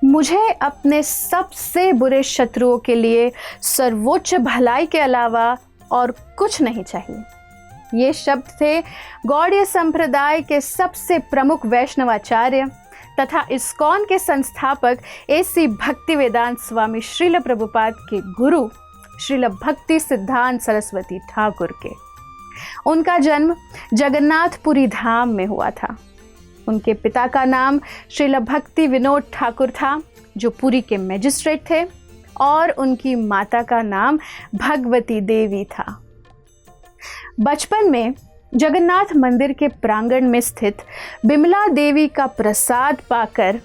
मुझे अपने सबसे बुरे शत्रुओं के लिए सर्वोच्च भलाई के अलावा और कुछ नहीं चाहिए। ये शब्द थे गौड़ीय संप्रदाय के सबसे प्रमुख वैष्णवाचार्य तथा इस्कॉन के संस्थापक एसी भक्तिवेदांत स्वामी श्रील प्रभुपाद के गुरु श्रील भक्ति सिद्धांत सरस्वती ठाकुर के। उनका जन्म जगन्नाथपुरी धाम में हुआ था। उनके पिता का नाम श्रील भक्ति विनोद ठाकुर था, जो पुरी के मैजिस्ट्रेट थे, और उनकी माता का नाम भगवती देवी था। बचपन में जगन्नाथ मंदिर के प्रांगण में स्थित बिमला देवी का प्रसाद पाकर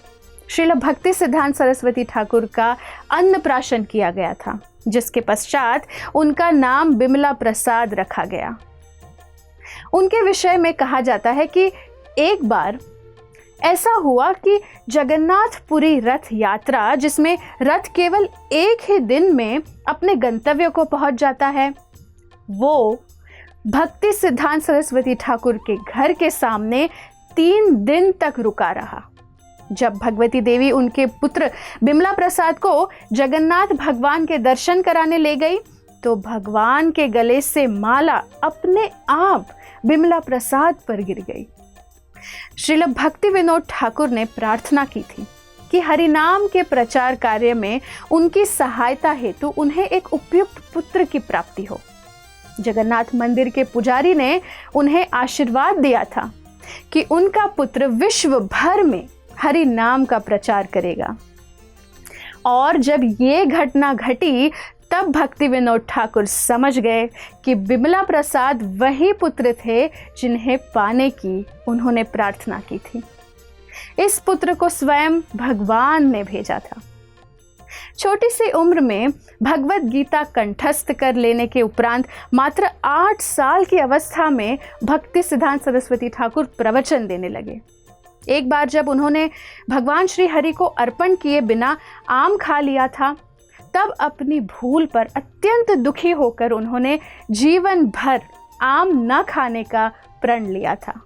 श्रील भक्ति सिद्धांत सरस्वती ठाकुर का अन्नप्राशन किया गया था, जिसके पश्चात उनका नाम बिमला प्रसाद रखा गया। उनके विषय में कहा जाता है कि एक बार ऐसा हुआ कि जगन्नाथपुरी रथ यात्रा, जिसमें रथ केवल एक ही दिन में अपने गंतव्य को पहुंच जाता है, वो भक्ति सिद्धांत सरस्वती ठाकुर के घर के सामने 3 दिन तक रुका रहा। जब भगवती देवी उनके पुत्र बिमला प्रसाद को जगन्नाथ भगवान के दर्शन कराने ले गई, तो भगवान के गले से माला अपने आप बिमला प्रसाद पर गिर गई। श्रील भक्ति विनोद ठाकुर ने प्रार्थना की थी कि हरिनाम के प्रचार कार्य में उनकी सहायता हेतु उन्हें एक उपयुक्त पुत्र की प्राप्ति हो। जगन्नाथ मंदिर के पुजारी ने उन्हें आशीर्वाद दिया था कि उनका पुत्र विश्व भर में हरि नाम का प्रचार करेगा। और जब ये घटना घटी, तब भक्ति विनोद ठाकुर समझ गए कि बिमला प्रसाद वही पुत्र थे जिन्हें पाने की उन्होंने प्रार्थना की थी। इस पुत्र को स्वयं भगवान ने भेजा था। छोटी सी उम्र में भगवत गीता कंठस्थ कर लेने के उपरांत मात्र 8 साल की अवस्था में भक्ति सिद्धांत सरस्वती ठाकुर प्रवचन देने लगे। एक बार जब उन्होंने भगवान श्री हरि को अर्पण किए बिना आम खा लिया था, तब अपनी भूल पर अत्यंत दुखी होकर उन्होंने जीवन भर आम न खाने का प्रण लिया था।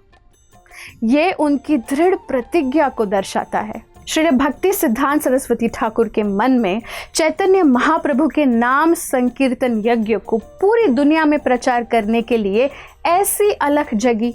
ये उनकी दृढ़ प्रतिज्ञा को दर्शाता है। श्री भक्ति सिद्धांत सरस्वती ठाकुर के मन में चैतन्य महाप्रभु के नाम संकीर्तन यज्ञ को पूरी दुनिया में प्रचार करने के लिए ऐसी अलख जगी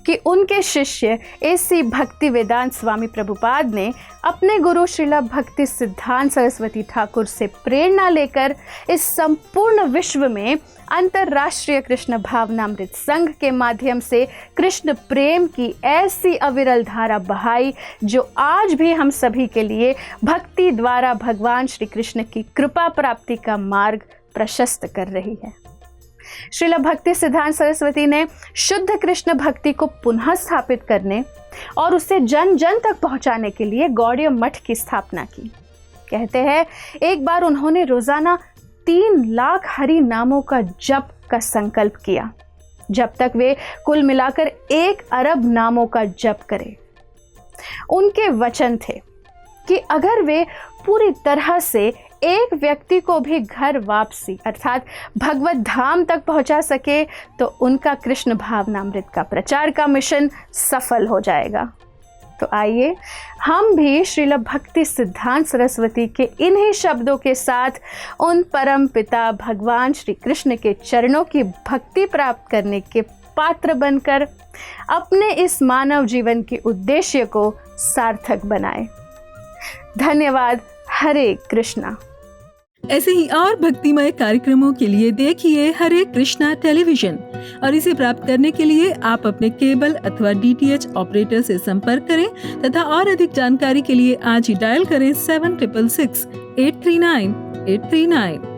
कि उनके शिष्य एसी भक्ति वेदांत स्वामी प्रभुपाद ने अपने गुरु श्रील भक्ति सिद्धांत सरस्वती ठाकुर से प्रेरणा लेकर इस संपूर्ण विश्व में अंतर्राष्ट्रीय कृष्ण भावनामृत संघ के माध्यम से कृष्ण प्रेम की ऐसी अविरल धारा बहाई, जो आज भी हम सभी के लिए भक्ति द्वारा भगवान श्री कृष्ण की कृपा प्राप्ति का मार्ग प्रशस्त कर रही है। श्रील भक्ति सिद्धांत सरस्वती ने शुद्ध कृष्ण भक्ति को पुनः स्थापित करने और उसे जन जन तक पहुंचाने के लिए गौड़ीय मठ की स्थापना की। कहते हैं, एक बार उन्होंने रोजाना 3 लाख हरि नामों का जप का संकल्प किया, जब तक वे कुल मिलाकर 1 अरब नामों का जप करें। उनके वचन थे कि अगर वे पूरी तरह से एक व्यक्ति को भी घर वापसी अर्थात भगवत धाम तक पहुंचा सके, तो उनका कृष्ण भावनामृत का प्रचार का मिशन सफल हो जाएगा। तो आइए हम भी श्रील भक्ति सिद्धांत सरस्वती के इन्हीं शब्दों के साथ उन परम पिता भगवान श्री कृष्ण के चरणों की भक्ति प्राप्त करने के पात्र बनकर अपने इस मानव जीवन के उद्देश्य को सार्थक बनाएं। धन्यवाद। हरे कृष्णा। ऐसे ही और भक्तिमय कार्यक्रमों के लिए देखिए हरे कृष्णा टेलीविजन, और इसे प्राप्त करने के लिए आप अपने केबल अथवा DTH ऑपरेटर से संपर्क करें तथा और अधिक जानकारी के लिए आज ही डायल करें 7666 839 839।